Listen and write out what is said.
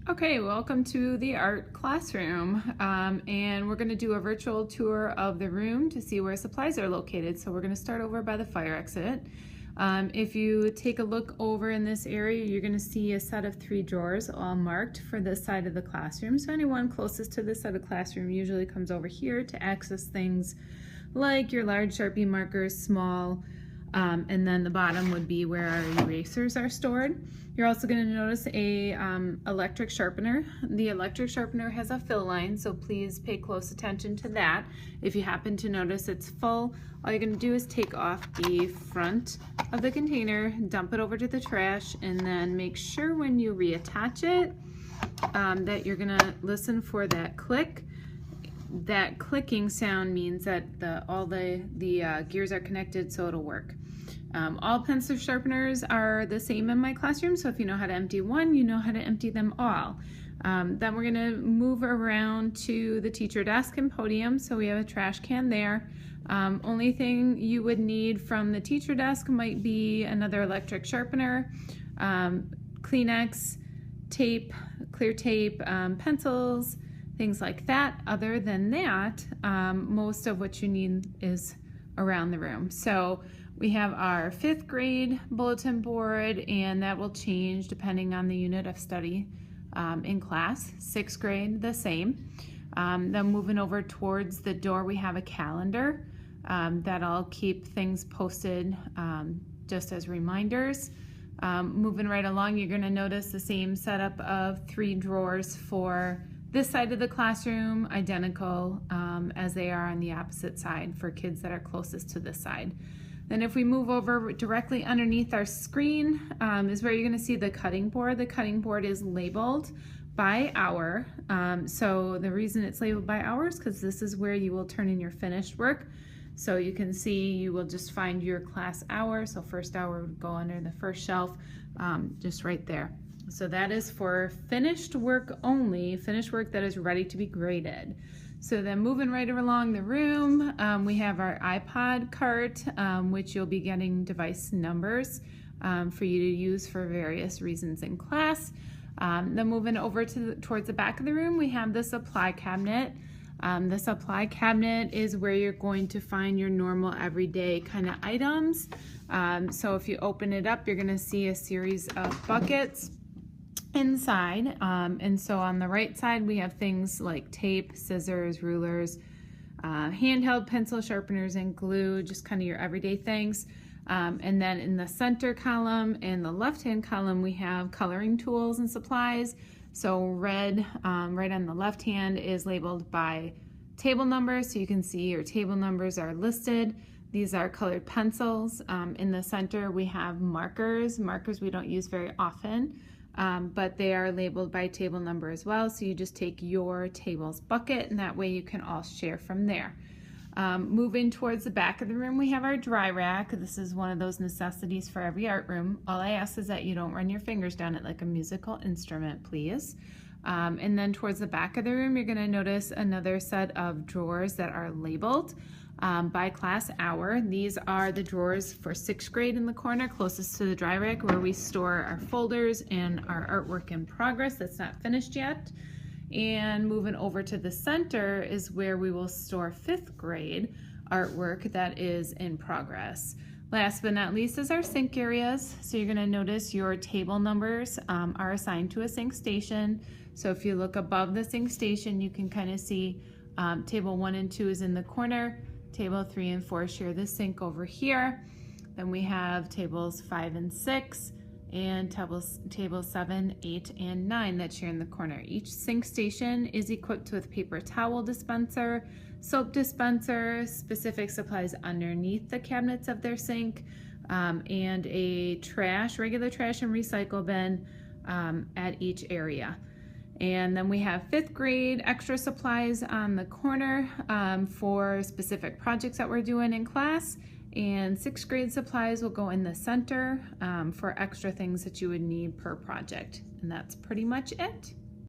Okay, welcome to the art classroom, and we're going to do a virtual tour of the room to see where supplies are located. So we're going to start over by the fire exit. If you take a look over in this area, you're going to see a set of 3 drawers all marked for this side of the classroom. So anyone closest to this side of the classroom usually comes over here to access things like your large Sharpie markers, small, and then the bottom would be where our erasers are stored. You're also going to notice a electric sharpener. The electric sharpener has a fill line, so please pay close attention to that. If you happen to notice it's full, all you're going to do is take off the front of the container, dump it over to the trash, and then make sure when you reattach it that you're going to listen for that click. That clicking sound means that all the gears are connected, so it'll work. All pencil sharpeners are the same in my classroom, so if you know how to empty one, you know how to empty them all. Then we're going to move around to the teacher desk and podium, so we have a trash can there. Only thing you would need from the teacher desk might be another electric sharpener, Kleenex, tape, clear tape, pencils, things like that. Other than that, most of what you need is around the room. So we have our 5th grade bulletin board, and that will change depending on the unit of study in class. 6th grade, the same. Then moving over towards the door, we have a calendar that'll keep things posted just as reminders. Moving right along, you're going to notice the same setup of 3 drawers for this side of the classroom, identical as they are on the opposite side for kids that are closest to this side. Then if we move over directly underneath our screen is where you're going to see the cutting board. The cutting board is labeled by hour. So the reason it's labeled by hour is because this is where you will turn in your finished work. So you can see you will just find your class hour. So first hour would go under the first shelf, just right there. So that is for finished work only, finished work that is ready to be graded. So then moving right along the room, we have our Ipod Cart, which you'll be getting device numbers for you to use for various reasons in class. Then moving over towards the back of the room, we have the supply cabinet. The supply cabinet is where you're going to find your normal everyday kind of items. So if you open it up, you're going to see a series of buckets inside, and so on the right side we have things like tape, scissors, rulers, handheld pencil sharpeners, and glue, just kind of your everyday things. And then in the center column and the left hand column we have coloring tools and supplies. So red right on the left hand is labeled by table number, so you can see your table numbers are listed. These are colored pencils. In the center we have markers we don't use very often. But they are labeled by table number as well, so you just take your table's bucket, and that way you can all share from there. Moving towards the back of the room, we have our dry rack. This is one of those necessities for every art room. All I ask is that you don't run your fingers down it like a musical instrument, please. And then towards the back of the room, you're going to notice another set of drawers that are labeled by class hour. These are the drawers for 6th grade in the corner closest to the dry rack, where we store our folders and our artwork in progress that's not finished yet. And moving over to the center is where we will store 5th grade artwork that is in progress. Last but not least is our sink areas. So you're going to notice your table numbers are assigned to a sink station. So if you look above the sink station, you can kind of see table 1 and 2 is in the corner. Table 3 and 4 share the sink over here. Then we have tables 5 and 6 and tables 7, 8, and 9 that share in the corner. Each sink station is equipped with paper towel dispenser, soap dispenser, specific supplies underneath the cabinets of their sink, and a regular trash and recycle bin at each area. And then we have 5th grade extra supplies on the corner for specific projects that we're doing in class. And 6th grade supplies will go in the center for extra things that you would need per project. And that's pretty much it.